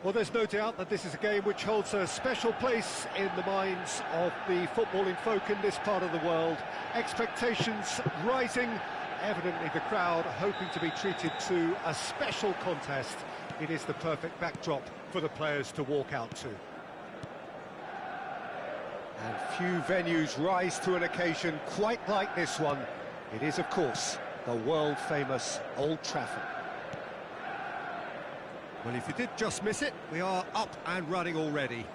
Well, there's no doubt that this is a game which holds a special place in the minds of the footballing folk in this part of the world. Expectations rising, evidently the crowd hoping to be treated to a special contest. It is the perfect backdrop for the players to walk out to. And few venues rise to an occasion quite like this one. It is, of course, the world-famous Old Trafford. Well, if you did just miss it, we are up and running already.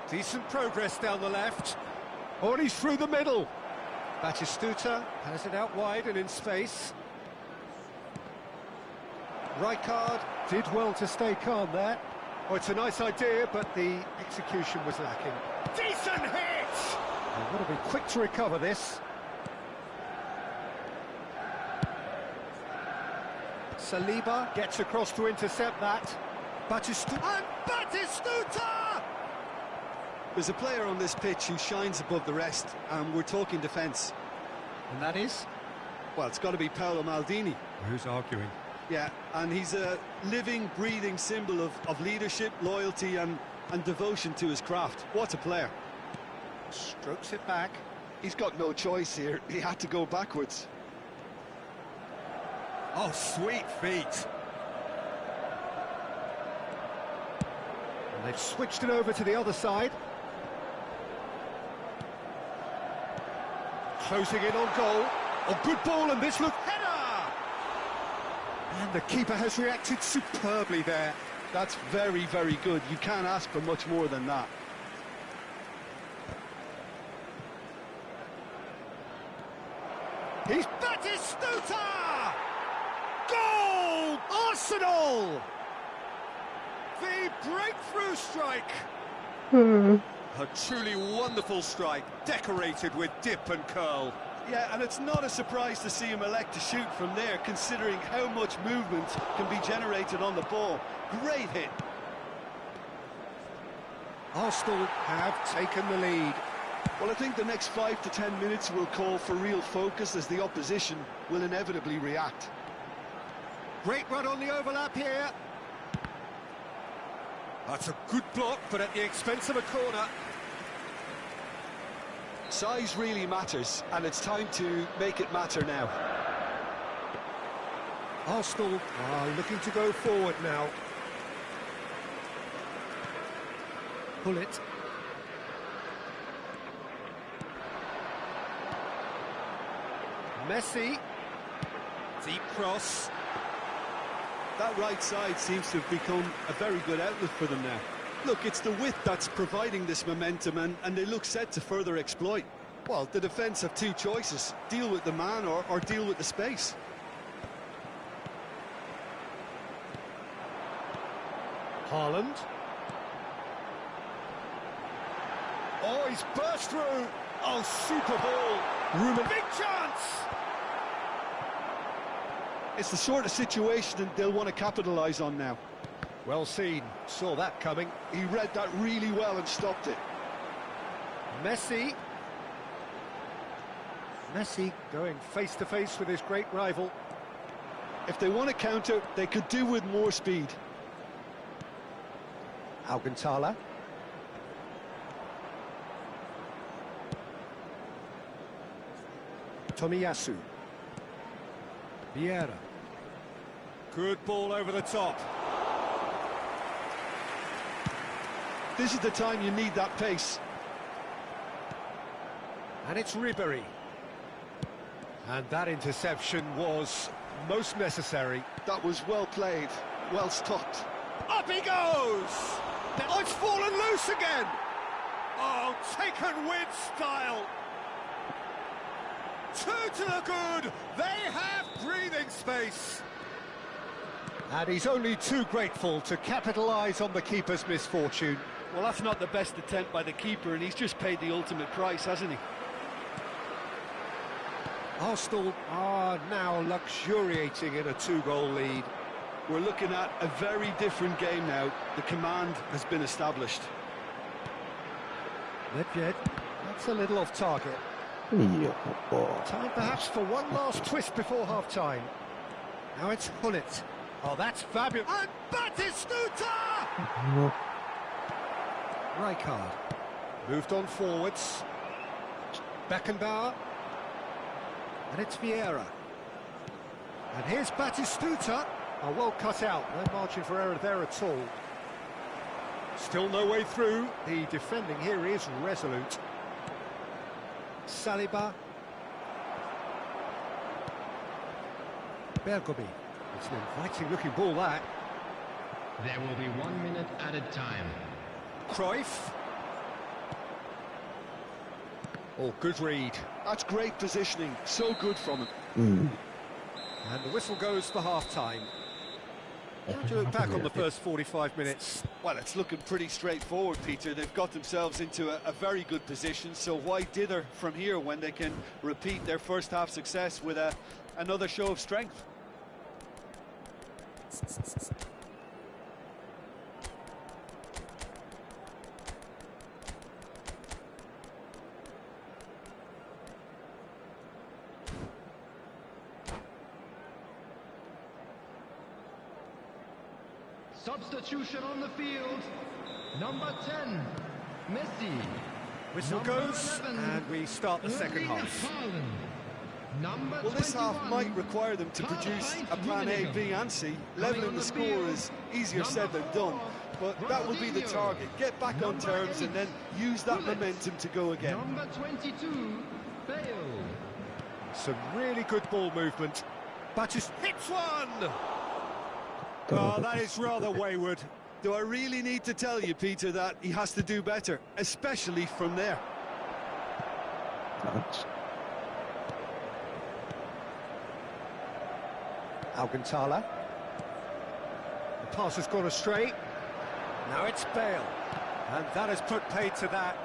Decent progress down the left. Oh, and he's through the middle. Batistuta has it out wide and in space. Rijkaard did well to stay calm there. Oh, it's a nice idea, but the execution was lacking. Decent hit! They've got to be quick to recover this. Saliba gets across to intercept that. Batistuta! And Batistuta! There's a player on this pitch who shines above the rest, and we're talking defence. And that is? Well, it's got to be Paolo Maldini. Who's arguing? Yeah, and he's a living, breathing symbol of leadership, loyalty and devotion to his craft. What a player. Strokes it back. He's got no choice here. He had to go backwards. Oh, sweet feet. And they've switched it over to the other side. Closing in on goal. Oh, good ball, and this look header! And the keeper has reacted superbly there. That's very, very good. You can't ask for much more than that. He's Batistuta! Goal! Arsenal! The breakthrough strike! A truly wonderful strike, decorated with dip and curl. Yeah, and it's not a surprise to see him elect to shoot from there, considering how much movement can be generated on the ball. Great hit. Arsenal have taken the lead. Well, I think the next 5 to 10 minutes will call for real focus as the opposition will inevitably react. Great run on the overlap here. That's a good block, but at the expense of a corner. Size really matters, and it's time to make it matter now. Arsenal are looking to go forward now. Pull it. Messi. Deep cross. That right side seems to have become a very good outlet for them now. Look, it's the width that's providing this momentum, and they look set to further exploit. Well, the defence have two choices: deal with the man or deal with the space. Haaland. Oh, he's burst through. Oh, super ball. Room, big chance! It's the sort of situation that they'll want to capitalise on now. Well seen. Saw that coming. He read that really well and stopped it. Messi. Messi going face to face with his great rival. If they want to counter, they could do with more speed. Alcantara. Tomiyasu. Vieira. Good ball over the top. This is the time you need that pace. And it's Ribery. And that interception was most necessary. That was well played, well stopped. Up he goes! Oh, it's fallen loose again! Oh, taken with style! Two to the good! They have breathing space! And he's only too grateful to capitalise on the keeper's misfortune. Well, that's not the best attempt by the keeper, and he's just paid the ultimate price, hasn't he? Arsenal are now luxuriating in a two-goal lead. We're looking at a very different game now. The command has been established. Nedved, that's a little off target. Time perhaps for one last twist before half-time. Now it's Hullet. Oh, that's fabulous. And Batistuta! Rijkaard. Moved on forwards. Beckenbauer. And it's Vieira. And here's Batistuta. Oh, well cut out. No margin for error there at all. Still no way through. The defending here is resolute. Saliba. Bergomi. It's an inviting looking ball, that. There will be 1 minute added time. Cruyff. Oh, good read. That's great positioning. So good from him. And the whistle goes for half-time. How do you look back on the first 45 minutes? Well, it's looking pretty straightforward, Peter. They've got themselves into a very good position, so why dither from here when they can repeat their first half success with another show of strength? Substitution on the field. Number 10, Messi. Whistle goes, and we start the second half. Well, this half might require them to produce a plan A, B and C. Levelling the score is easier said than done, but that will be the target. Get back on terms and then use that momentum to go again. Number 22, Bale. Some really good ball movement. Batis hits one! Oh, that is rather wayward. Do I really need to tell you, Peter, that he has to do better, especially from there? Alcantara. The pass has gone astray. Now it's Bale. And that has put paid to that.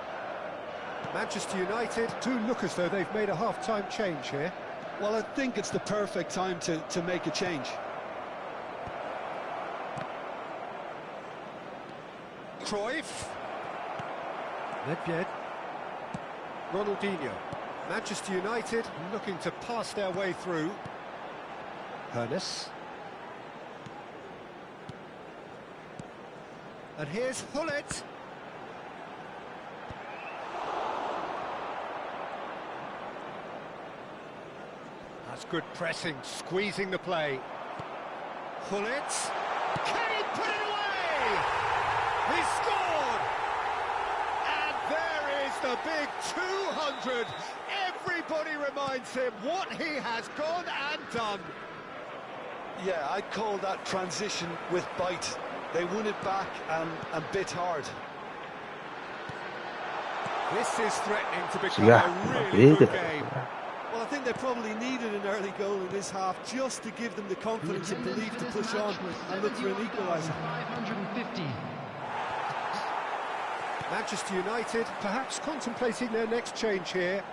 Manchester United do look as though they've made a half-time change here. Well, I think it's the perfect time to make a change. Cruyff. Nedved. Ronaldinho. Manchester United looking to pass their way through. Hernes. And here's Hullet. That's good pressing, squeezing the play. Hullet. Can he put it away? He scored! And there is the big 200. Everybody reminds him what he has gone and done. Yeah, I'd call that transition with bite. They won it back and bit hard. This is threatening to become a really good game. Well, I think they probably needed an early goal in this half just to give them the confidence and belief to push on and look for an equaliser. 550. Manchester United perhaps contemplating their next change here.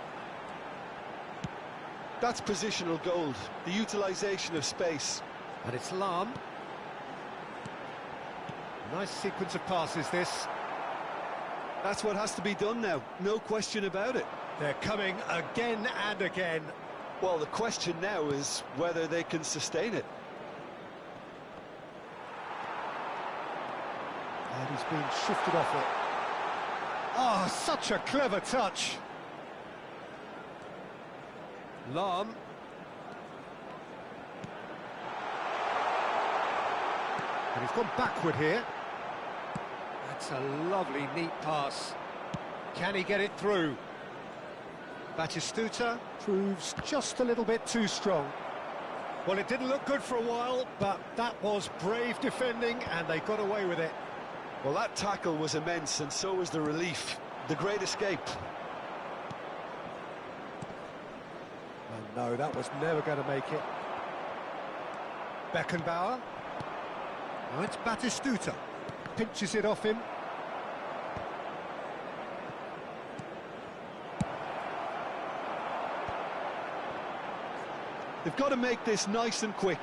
That's positional gold, the utilisation of space. And it's Lahm. Nice sequence of passes, this. That's what has to be done now, no question about it. They're coming again and again. Well, the question now is whether they can sustain it. And he's been shifted off it. Oh, such a clever touch. Lahm. And he's gone backward here. That's a lovely, neat pass. Can he get it through? Batistuta proves just a little bit too strong. Well, it didn't look good for a while, but that was brave defending, and they got away with it. Well, that tackle was immense, and so was the relief. The great escape. Oh, no, that was never going to make it. Beckenbauer. Oh, it's Batistuta. Pinches it off him. They've got to make this nice and quick.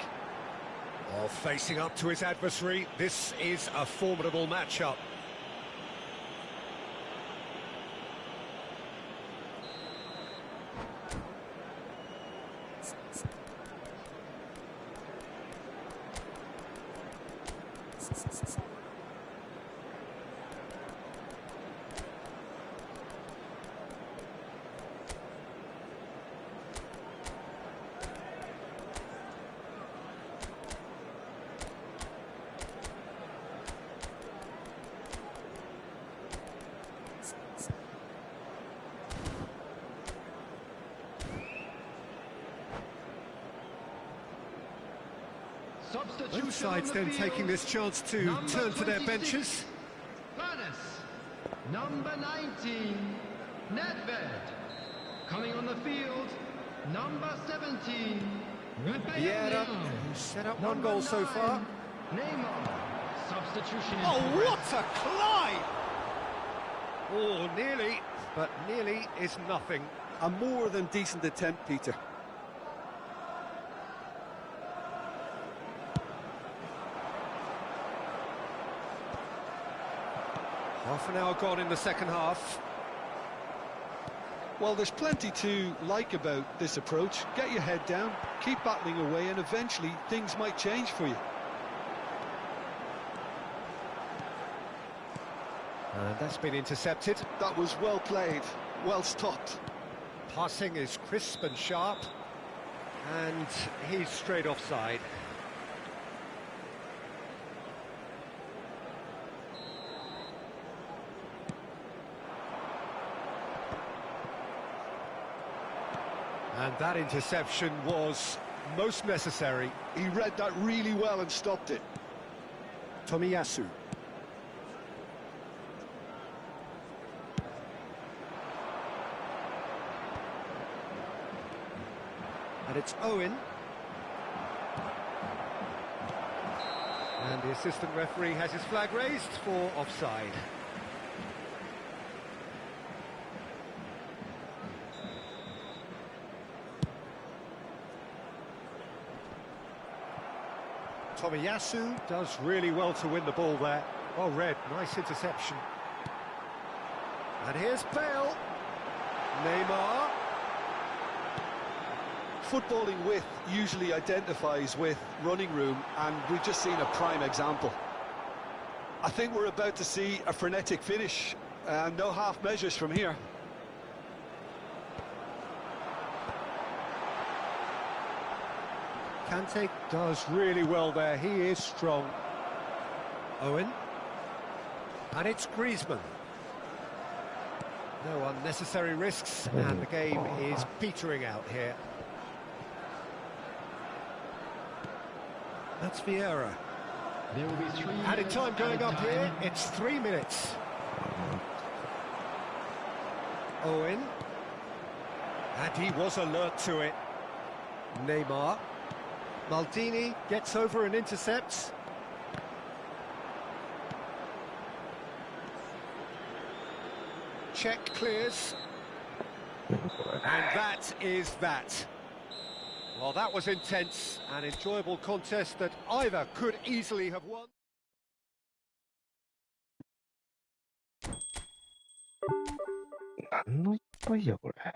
Well, facing up to his adversary, this is a formidable matchup. Both sides then taking this chance to turn to their benches. Number 19, Nedved. Coming on the field, number 17, Vieira, who's set up one goal so far. Neymar. Substitution in Oh, progress. what a climb! Oh, nearly, but nearly is nothing. A more than decent attempt, Peter. Half an hour gone in the second half. Well, there's plenty to like about this approach. Get your head down, keep battling away, and eventually things might change for you. And that's been intercepted. That was well played, well stopped. Passing is crisp and sharp. And he's straight offside. And that interception was most necessary. He read that really well and stopped it. Tomiyasu. And it's Owen. And the assistant referee has his flag raised for offside. Tomiyasu does really well to win the ball there. Well read, nice interception. And here's Bale. Neymar. Footballing width usually identifies with running room, and we've just seen a prime example. I think we're about to see a frenetic finish, and no half measures from here. Kante does really well there, he is strong. Owen. And it's Griezmann. No unnecessary risks, and the game is petering out here. That's Vieira. There will be 3 Added minutes time going added up here, time. it's 3 minutes. Owen. And he was alert to it. Neymar. Maldini gets over and intercepts. Check clears. And that is that. Well, that was intense, an enjoyable contest that either could easily have won. 何のいっぱいや、これ。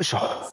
よいしょ。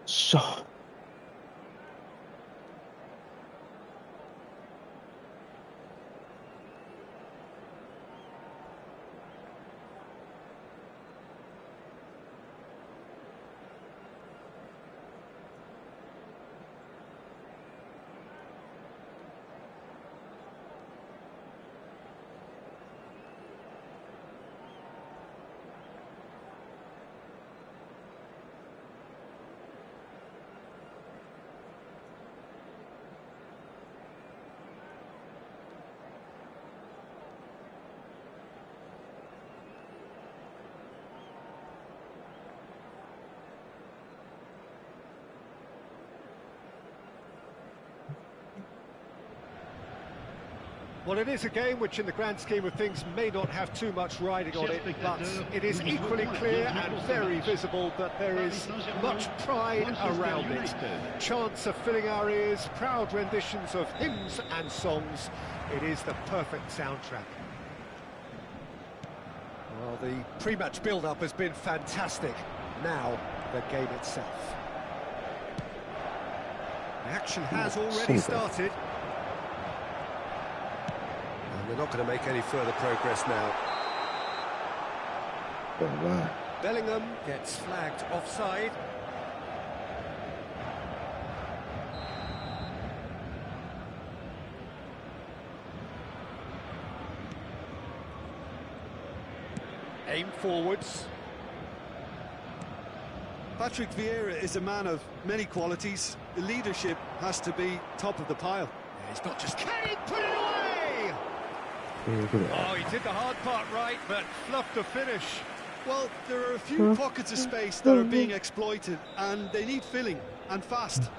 しょ。Well, it is a game which in the grand scheme of things may not have too much riding on it, but it is equally clear and very visible that there is much pride around it. Chants are filling our ears, proud renditions of hymns and songs. It is the perfect soundtrack. Well, the pre-match build-up has been fantastic. Now, the game itself. The action has already started. They're not going to make any further progress now. Bellingham gets flagged offside. Aim forwards. Patrick Vieira is a man of many qualities. The leadership has to be top of the pile. Yeah, he's not just... Can he put it away? Oh, he did the hard part right, but fluffed the finish. Well, there are a few pockets of space that are being exploited, and they need filling, and fast.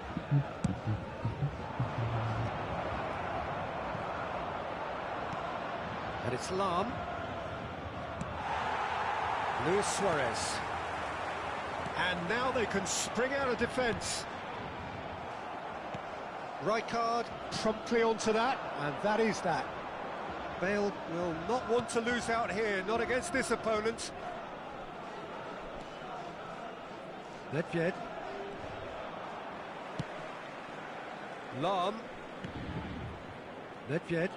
And it's Lam. Luis Suarez. And now they can spring out of defence. Rijkaard promptly onto that, and that is that. Bale will not want to lose out here, not against this opponent. Nedved. Lam. Nedved.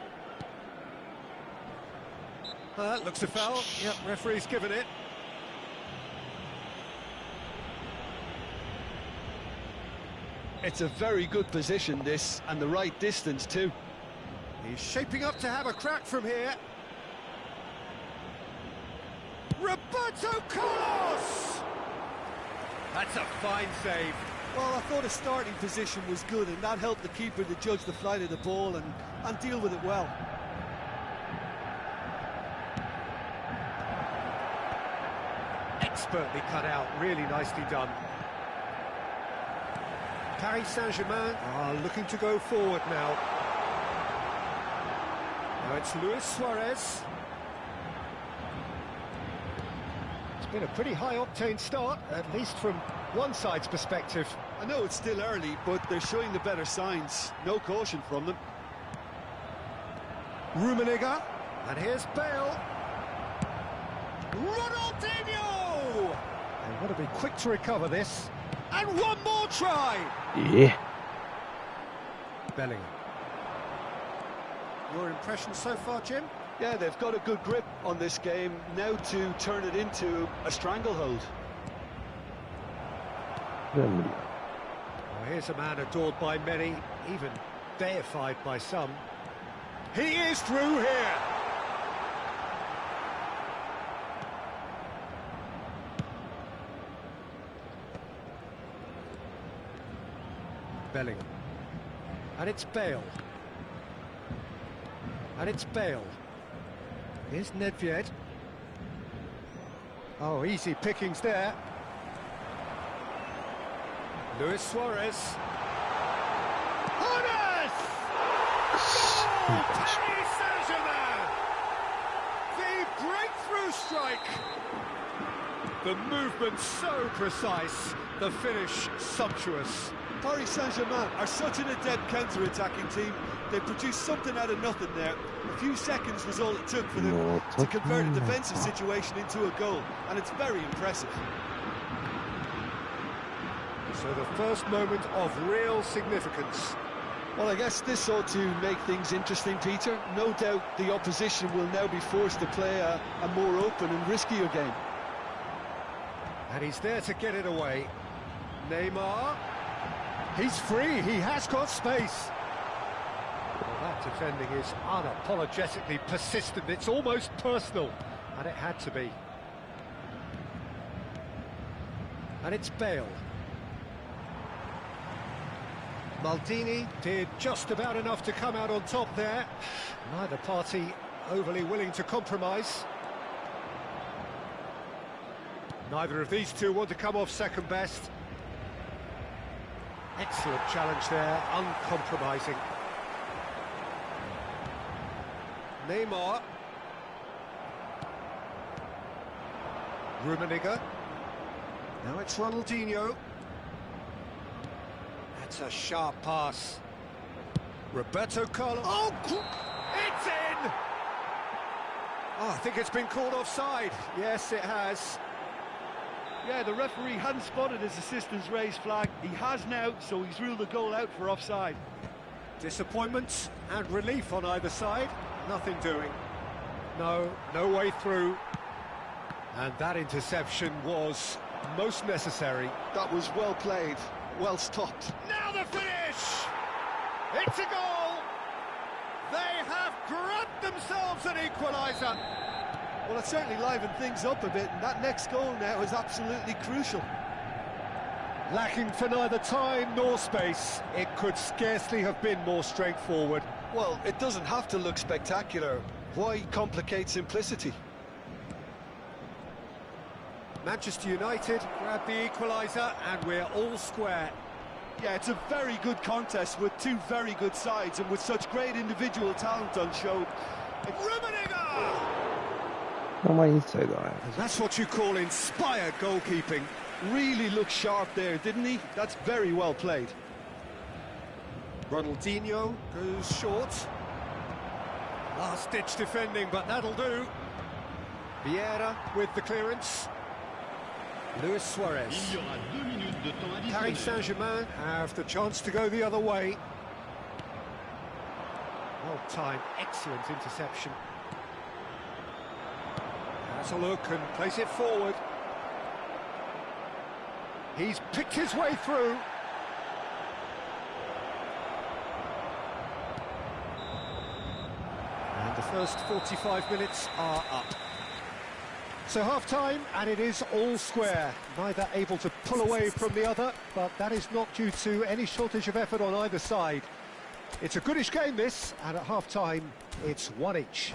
That looks a foul. Yep, referee's given it. It's a very good position, this, and the right distance too. He's shaping up to have a crack from here. Roberto Carlos! That's a fine save. Well, I thought his starting position was good, and that helped the keeper to judge the flight of the ball and deal with it well. Expertly cut out, really nicely done. Paris Saint-Germain are looking to go forward now. Now it's Luis Suarez. It's been a pretty high-octane start, at least from one side's perspective. I know it's still early, but they're showing the better signs. No caution from them. Rummenigge, and here's Bale. Ronaldinho! They want to be quick to recover this. And one more try! Yeah. Bellingham. Your impression so far, Jim? Yeah, they've got a good grip on this game, now to turn it into a stranglehold. Well, here's a man adored by many, even deified by some. He is through here! Bellingham. And it's Bale. And it's Bale. Here's Nedved. Oh, easy pickings there. Luis Suarez. Jonas! Paris Saint-Germain! The breakthrough strike! The movement so precise, the finish sumptuous. Paris Saint-Germain are such an adept counter-attacking team. They produced something out of nothing there. A few seconds was all it took for them to convert a defensive situation into a goal, and it's very impressive. So the first moment of real significance. Well, I guess this ought to make things interesting, Peter. No doubt the opposition will now be forced to play a more open and riskier game. And he's there to get it away. Neymar. He's free, he has got space. Well, that defending is unapologetically persistent. It's almost personal, and it had to be. And it's Bale. Maldini did just about enough to come out on top there. Neither party overly willing to compromise. Neither of these two want to come off second best. Excellent challenge there, uncompromising. Neymar. Rummenigge. Now it's Ronaldinho. That's a sharp pass. Roberto Carlos. Oh, it's in! Oh, I think it's been called offside. Yes, it has. Yeah, the referee hadn't spotted his assistant's raised flag. He has now, so he's ruled the goal out for offside. Disappointment and relief on either side. Nothing doing. No way through. And that interception was most necessary. That was well played, well stopped. Now the finish! It's a goal! They have grabbed themselves an equaliser. Well, it certainly livened things up a bit, and that next goal now is absolutely crucial. Lacking for neither time nor space, it could scarcely have been more straightforward. Well, it doesn't have to look spectacular. Why complicate simplicity? Manchester United grab the equaliser, and we're all square. Yeah, it's a very good contest with two very good sides, and with such great individual talent on show. Rummenigge! And that's what you call inspired goalkeeping. Really looked sharp there, didn't he? That's very well played. Ronaldinho goes short. Last-ditch defending, but that'll do. Vieira with the clearance. Luis Suarez. Paris Saint-Germain have the chance to go the other way. Well-timed, excellent interception. Has a look and plays it forward. He's picked his way through. And the first 45 minutes are up. So half-time, and it is all square. Neither able to pull away from the other, but that is not due to any shortage of effort on either side. It's a goodish game, this, and at half-time, it's one each.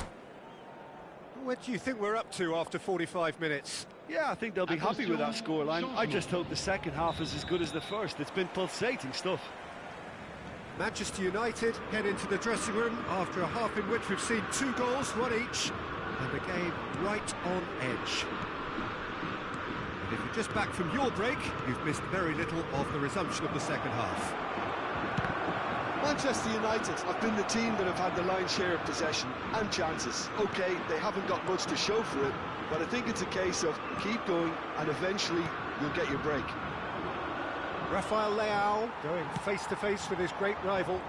What do you think we're up to after 45 minutes? Yeah, I think they'll be happy with that scoreline. I just hope the second half is as good as the first. It's been pulsating stuff. Manchester United head into the dressing room after a half in which we've seen 2 goals, one each, and the game right on edge. And if you're just back from your break, you've missed very little of the resumption of the second half. Manchester United have been the team that have had the lion's share of possession and chances. OK, they haven't got much to show for it, but I think it's a case of keep going and eventually you'll get your break. Rafael Leao going face-to-face with his great rival.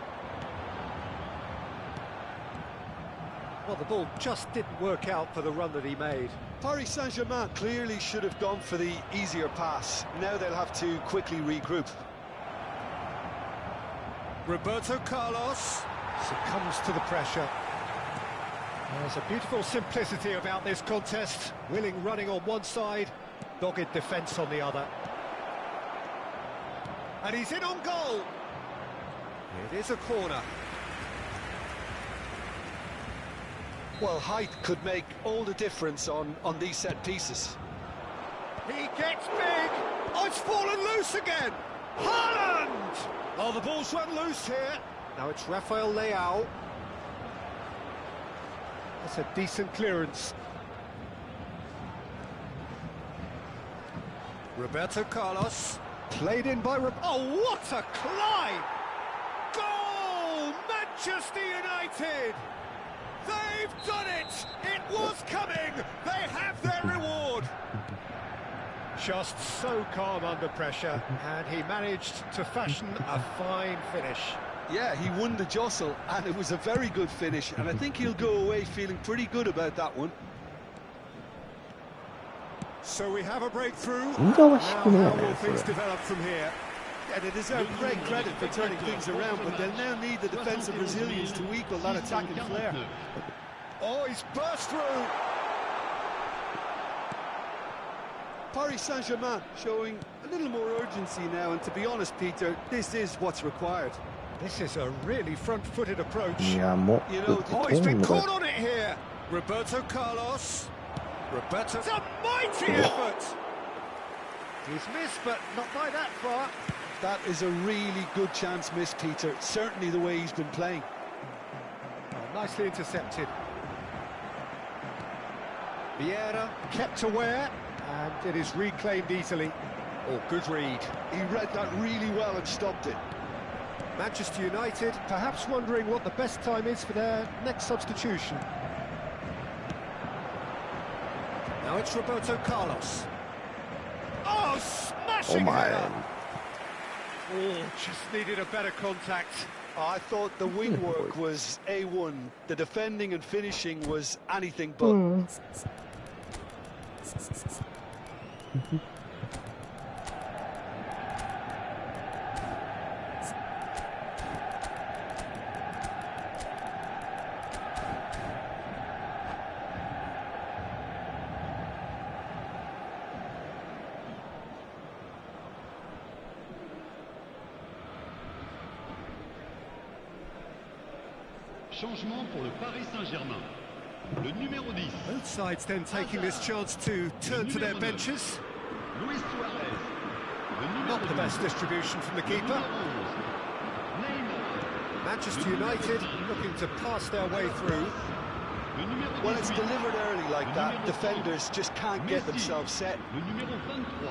Well, the ball just didn't work out for the run that he made. Paris Saint-Germain clearly should have gone for the easier pass. Now they'll have to quickly regroup. Roberto Carlos succumbs to the pressure. There's a beautiful simplicity about this contest. Willing running on one side, dogged defence on the other. And he's in on goal. It is a corner. Well, height could make all the difference on these set pieces. He gets big. Oh, it's fallen loose again. Haaland! Oh, the ball's run loose here. Now it's Rafael Leao. That's a decent clearance. Roberto Carlos. Played in by... Oh, what a climb! Goal! Manchester United! They've done it! It was coming! They have their reward! Just so calm under pressure, and he managed to fashion a fine finish. Yeah, he won the jostle, and it was a very good finish, and I think he'll go away feeling pretty good about that one. So we have a breakthrough. Now, how will things develop from here? Yeah, they deserve great credit for turning things around, but they'll now need the defensive resilience to equal that attacking flair. Oh, he's burst through! Paris Saint-Germain showing a little more urgency now, and to be honest, Peter, this is what's required. This is a really front-footed approach. Yeah, more. You know, Oh, he's been caught on it here! Roberto Carlos. Roberto... It's a mighty effort! He's missed, but not by that far. That is a really good chance missed, Peter. Certainly the way he's been playing. Oh, nicely intercepted. Vieira kept aware, and it is reclaimed easily. Oh, good read. He read that really well and stopped it. Manchester United perhaps wondering what the best time is for their next substitution. Now it's Roberto Carlos. Oh, smashing header! Oh, just needed a better contact. I thought the wing work was A1. The defending and finishing was anything but. Changement pour le Paris Saint-Germain. Le numéro 10. Both sides then taking this chance to turn to their benches. Luis Suarez. Not the best distribution from the keeper. Manchester United looking to pass their way through. When it's delivered early like that, defenders just can't get themselves set. Le numéro 23.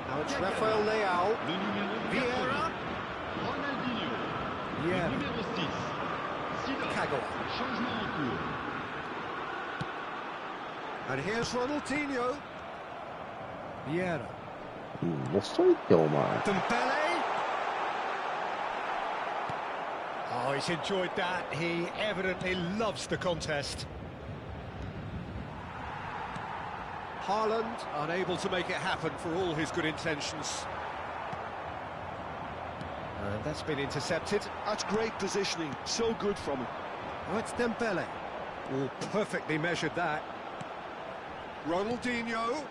Now it's Rafael Leao. Le numéro Vieira. Ronaldinho. Yeah. Le numéro 6. Kagawa. Changement en cours. And here's Ronaldinho. Vieira. 遅いってお前。 Dembele. Oh, he's enjoyed that. He evidently loves the contest. Haaland unable to make it happen for all his good intentions. And that's been intercepted. That's great positioning. So good from him. Oh, it's Dembele. Oh, perfectly measured that. Ronaldinho.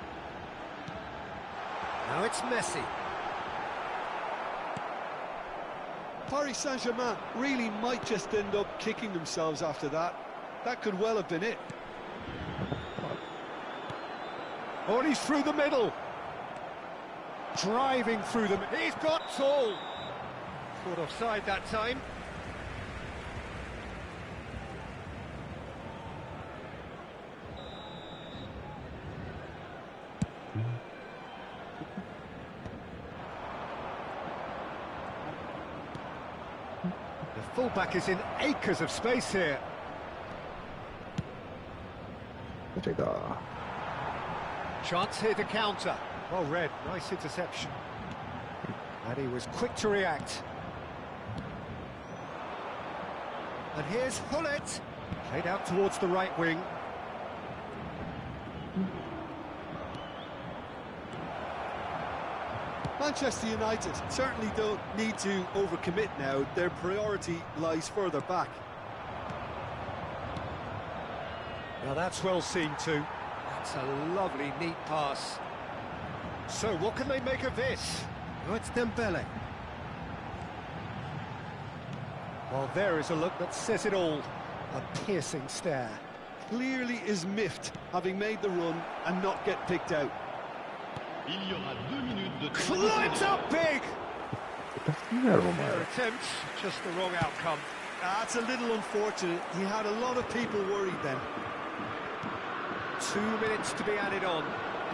Now it's Messi. Paris Saint-Germain really might just end up kicking themselves after that. That could well have been it. Oh, and he's through the middle. Driving through them. He's got tall. Caught offside that time. The fullback is in acres of space here. これが。 Chance here to counter. Well read, nice interception. And he was quick to react. And here's Hullet. Played out towards the right wing. Manchester United certainly don't need to overcommit now. Their priority lies further back. Now that's well seen too. That's a lovely, neat pass. So what can they make of this? Oh, it's Dembele. Well, there is a look that says it all. A piercing stare. Clearly is miffed, having made the run and not get picked out. Il y aura 2 minutes de temps. Climbs up big! 何やろお前 Their attempt, just the wrong outcome. That's a little unfortunate. He had a lot of people worried then. 2 minutes to be added on.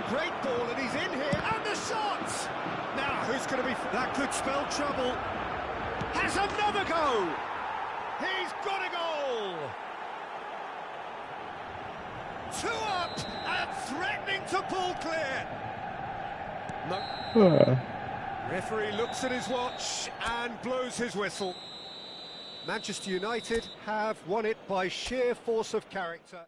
Great ball, and he's in here, and the shot! Now, who's going to be... That could spell trouble. Has another go! He's got a goal! 2 up, and threatening to pull clear. No. Referee looks at his watch and blows his whistle. Manchester United have won it by sheer force of character.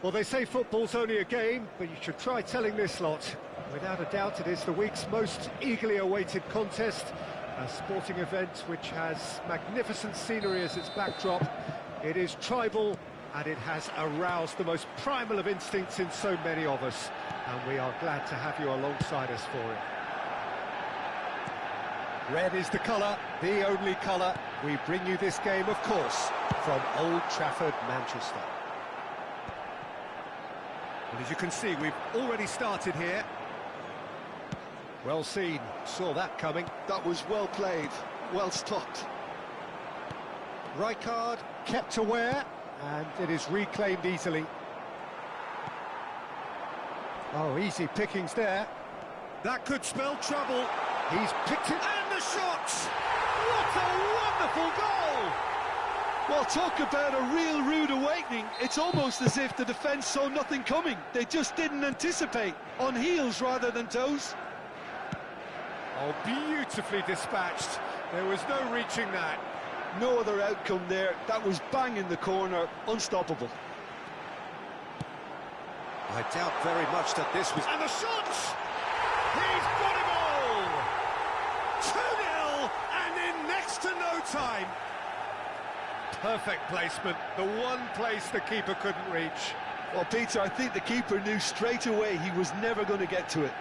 Well, they say football's only a game, but you should try telling this lot. Without a doubt, it is the week's most eagerly awaited contest, a sporting event which has magnificent scenery as its backdrop. It is tribal, and it has aroused the most primal of instincts in so many of us, and we are glad to have you alongside us for it. Red is the colour, the only colour. We bring you this game, of course, from Old Trafford, Manchester. Well, as you can see, we've already started here. Well seen, saw that coming. That was well played, well stopped. Rijkaard kept aware, and it is reclaimed easily. Oh, easy pickings there. That could spell trouble. He's picked it, and the shot! What a wonderful goal! Well, talk about a real rude awakening. It's almost as if the defence saw nothing coming. They just didn't anticipate, on heels rather than toes. Oh, beautifully dispatched. There was no reaching that. No other outcome there. That was bang in the corner, unstoppable. I doubt very much that this was... And the shot! He's got a goal! 2-0, and in next to no time. Perfect placement, the one place the keeper couldn't reach. Well, Peter, I think the keeper knew straight away he was never going to get to it.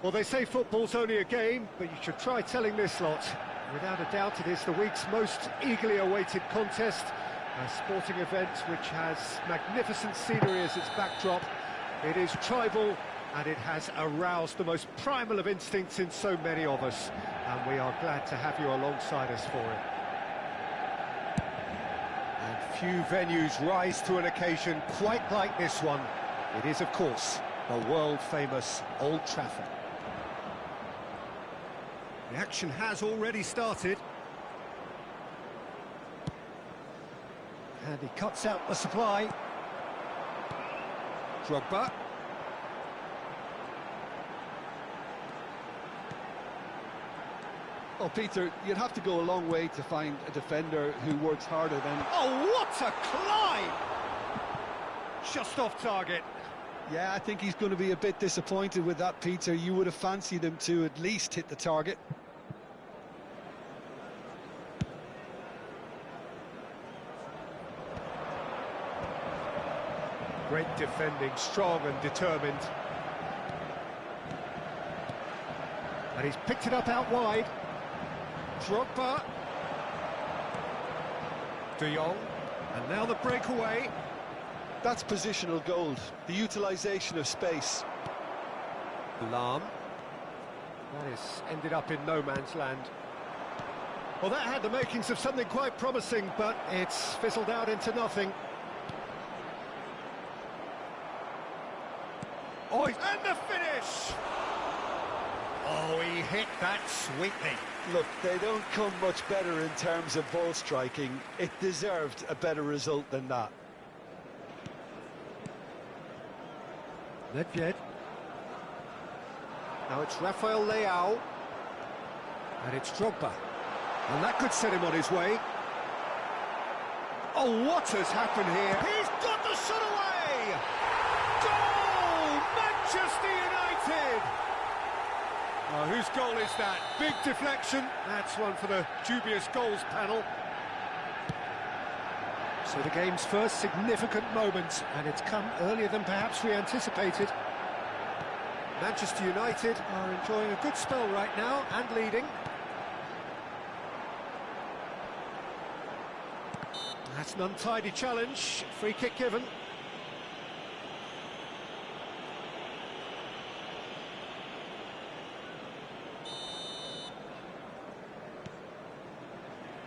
Well, they say football's only a game, but you should try telling this lot. Without a doubt, it is the week's most eagerly awaited contest, a sporting event which has magnificent scenery as its backdrop. It is tribal, and it has aroused the most primal of instincts in so many of us, and we are glad to have you alongside us for it. And few venues rise to an occasion quite like this one. It is, of course, the world-famous Old Trafford. The action has already started. And he cuts out the supply. Drogba. Oh, Peter, you'd have to go a long way to find a defender who works harder than... Oh, what a climb! Just off target. Yeah, I think he's going to be a bit disappointed with that, Peter. You would have fancied him to at least hit the target. Great defending, strong and determined. And he's picked it up out wide. Drogba. De Jong. And now the breakaway. That's positional gold, the utilisation of space. Lahm. That has ended up in no man's land. Well, that had the makings of something quite promising, but it's fizzled out into nothing. Oh, and the finish! Oh, he hit that sweetly. Look, they don't come much better in terms of ball striking. It deserved a better result than that. Nedved. Now it's Rafael Leao. And it's Drogba. And that could set him on his way. Oh, what has happened here? He's got the shot away! Goal! Manchester United! Oh, whose goal is that? Big deflection. That's one for the dubious goals panel. So the game's first significant moment, and it's come earlier than perhaps we anticipated. Manchester United are enjoying a good spell right now and leading. That's an untidy challenge. Free kick given.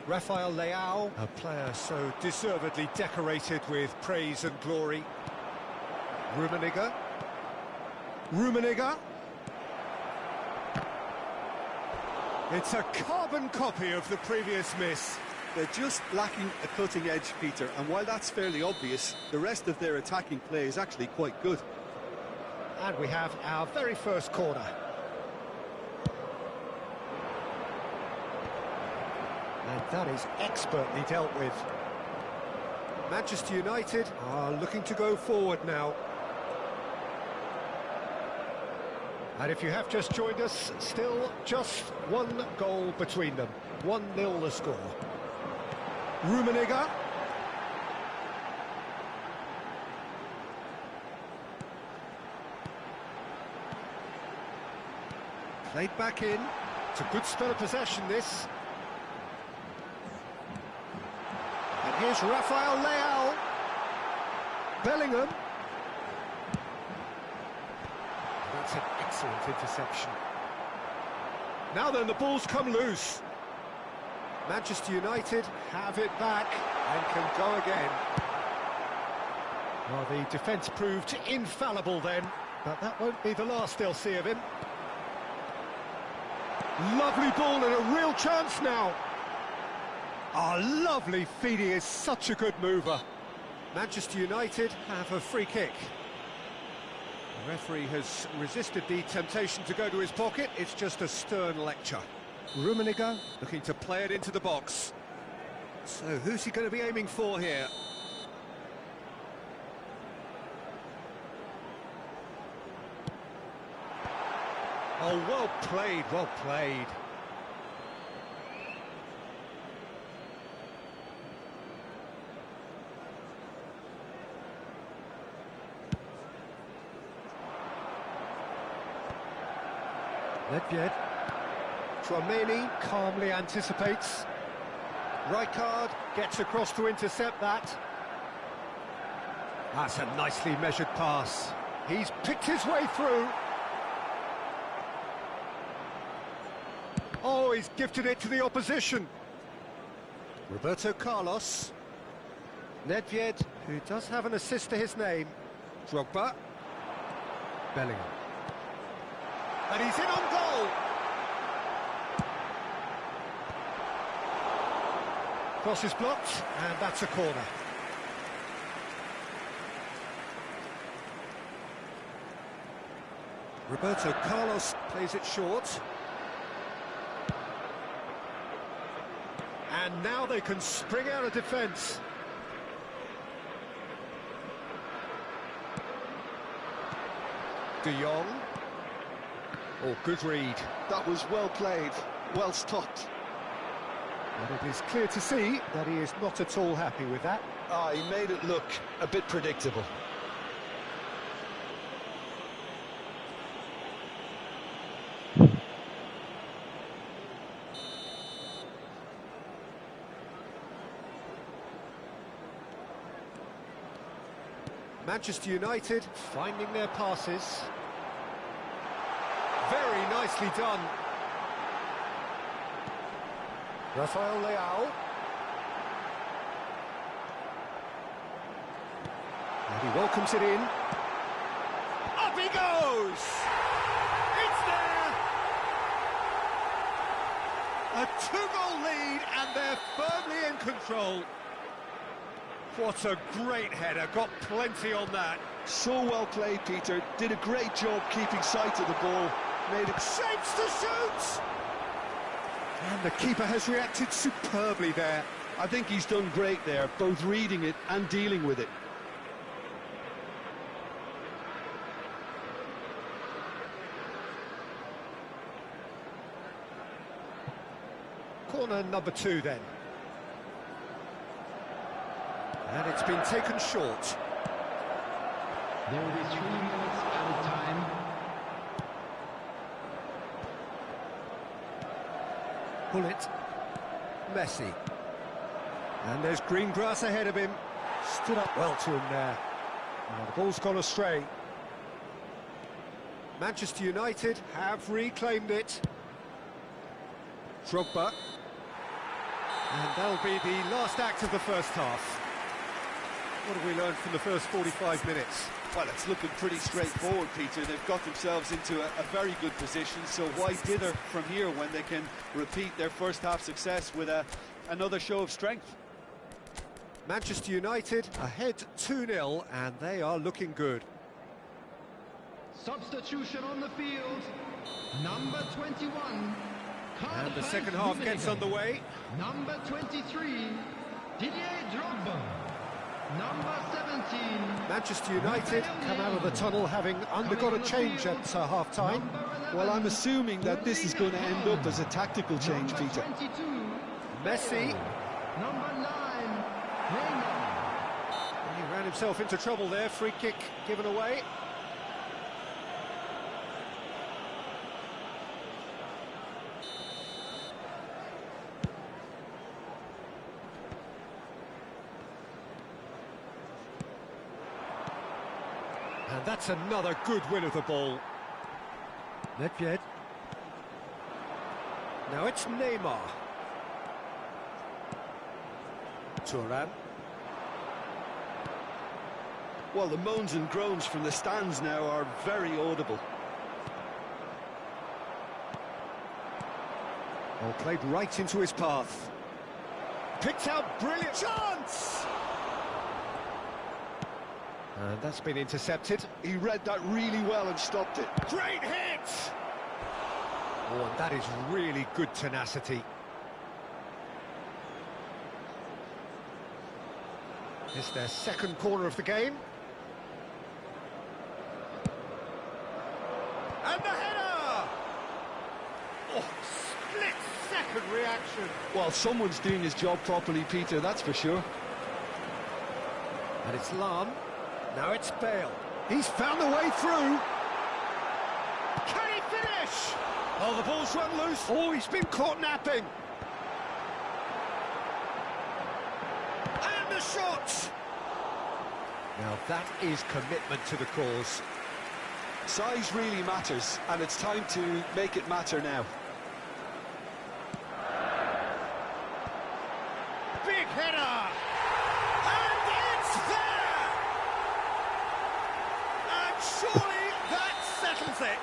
Rafael Leao, a player so deservedly decorated with praise and glory. Rummenigge. It's a carbon copy of the previous miss. They're just lacking a cutting edge, Peter, and while that's fairly obvious, the rest of their attacking play is actually quite good. And we have our very first corner. And that is expertly dealt with. Manchester United are looking to go forward now. And if you have just joined us, still just one goal between them. 1-0 the score. Rummenigge. Played back in. It's a good spell of possession, this. And here's Rafael Leao. Bellingham. That's an excellent interception. Now then, the ball's come loose. Manchester United have it back and can go again. Well, the defence proved infallible then, but that won't be the last they'll see of him. Lovely ball and a real chance now. Oh, lovely feed, he is such a good mover. Manchester United have a free kick. The referee has resisted the temptation to go to his pocket. It's just a stern lecture. Rummenigge looking to play it into the box. So who's he going to be aiming for here? Oh, well played, well played. Nedved. Tchouameni calmly anticipates. Rijkaard gets across to intercept that. That's a nicely measured pass. He's picked his way through. Oh, he's gifted it to the opposition. Roberto Carlos. Nedved, who does have an assist to his name. Drogba. Bellingham. And he's in on goal. Cross is blocked, and that's a corner. Roberto Carlos plays it short. And now they can spring out of defence. De Jong. Oh, good read. That was well played, well stopped. And it is clear to see that he is not at all happy with that. Ah, he made it look a bit predictable. Manchester United finding their passes. Very nicely done. Rafael Leao. And he welcomes it in. Up he goes! It's there! A 2-goal lead and they're firmly in control. What a great header, got plenty on that. So well played, Peter. Did a great job keeping sight of the ball. Made it Shapes to shoot! And the keeper has reacted superbly there. I think he's done great there, both reading it and dealing with it. Corner number 2 then. And it's been taken short. There will be 3 minutes added time. Bullet. Messi. And there's green grass ahead of him. Stood up well to him there. Now the ball's gone astray. Manchester United have reclaimed it. Drogba. And that'll be the last act of the first half. What have we learned from the first 45 minutes? Well, it's looking pretty straightforward, Peter. They've got themselves into a very good position, so why dither from here when they can repeat their first half success with another show of strength? Manchester United ahead 2-0, and they are looking good. Substitution on the field. Number 21. And the second half gets underway. Number 23. Didier Drogba. Number 17. Manchester United come out of the tunnel having undergone a change at half-time. Well, I'm assuming that this is going to end up as a tactical change, Peter. 22. Messi. Number 9. Neymar. He ran himself into trouble there. Free kick given away. And that's another good win of the ball. Nedved. Now it's Neymar. Turan. Well, the moans and groans from the stands now are very audible. Ball played right into his path. Picked out, brilliant chance! And that's been intercepted. He read that really well and stopped it. Great hit! Oh, and that is really good tenacity. It's their second corner of the game. And the header! Oh, split-second reaction. Well, someone's doing his job properly, Peter, that's for sure. And it's Lam. Now it's Bale. He's found the way through. Can he finish? Oh, the ball's run loose. Oh, he's been caught napping. And the shot. Now that is commitment to the cause. Size really matters, and it's time to make it matter now. Big header. And it's there. And surely that settles it.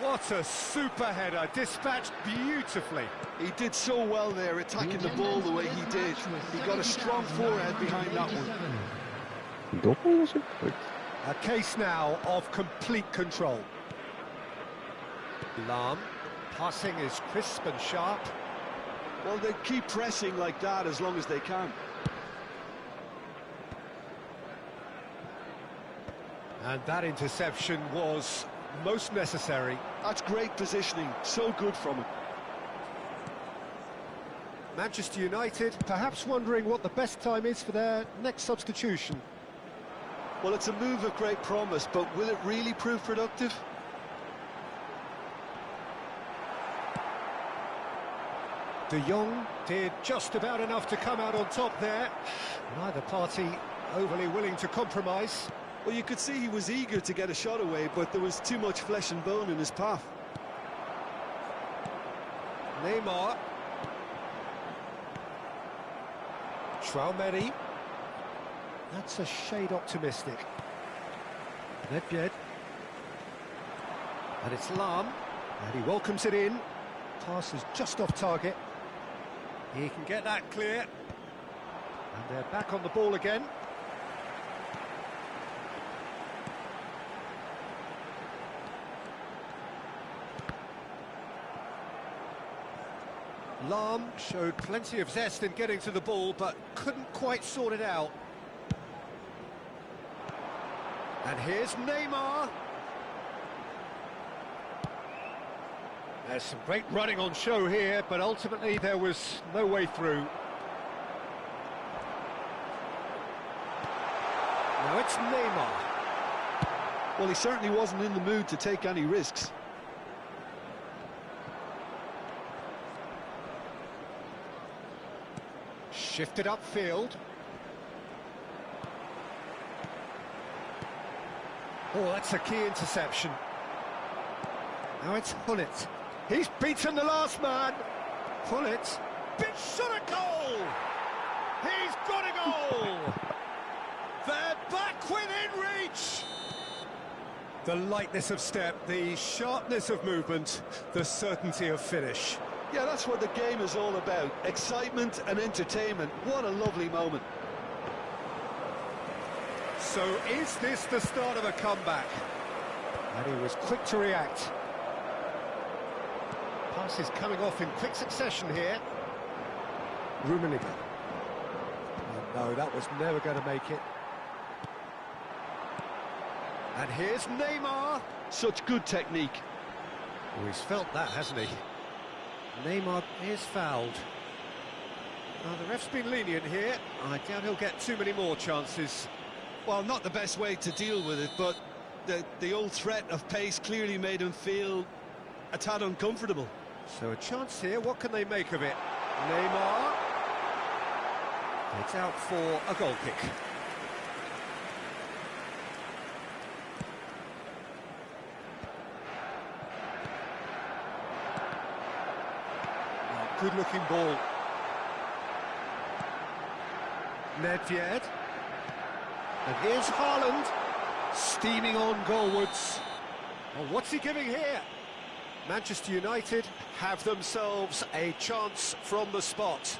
What a super header, dispatched beautifully. He did so well there, attacking the ball the way he did. He got a strong forehead behind that one. どこのシュート? A case now of complete control. Lam, passing is crisp and sharp. Well, they keep pressing like that as long as they can. And that interception was most necessary. That's great positioning, so good from him. Manchester United perhaps wondering what the best time is for their next substitution. Well, it's a move of great promise, but will it really prove productive? De Jong did just about enough to come out on top there. Neither party overly willing to compromise. Well, you could see he was eager to get a shot away, but there was too much flesh and bone in his path. Neymar. Traumeri. That's a shade optimistic. Nedved. And it's Lam. And he welcomes it in. Pass is just off target. He can get that clear. And they're back on the ball again. Lam showed plenty of zest in getting to the ball, but couldn't quite sort it out. And here's Neymar. There's some great running on show here, but ultimately there was no way through. Now it's Neymar. Well, he certainly wasn't in the mood to take any risks. Shifted upfield. Oh, that's a key interception. Now it's Hullet. He's beaten the last man. Hullet. Big shot at goal. He's got a goal. They're back within reach. The lightness of step, the sharpness of movement, the certainty of finish. Yeah, that's what the game is all about. Excitement and entertainment. What a lovely moment. So is this the start of a comeback? And he was quick to react. Passes coming off in quick succession here. Rummenigge. No, that was never going to make it. And here's Neymar. Such good technique. Oh, he's felt that, hasn't he? Neymar is fouled. The ref's been lenient here. I doubt he'll get too many more chances. Well, not the best way to deal with it, but the old threat of pace clearly made him feel a tad uncomfortable. So a chance here, what can they make of it? Neymar. It's out for a goal kick. Oh, good-looking ball. Nedved. And here's Haaland, steaming on goalwards. Oh, what's he giving here? Manchester United have themselves a chance from the spot.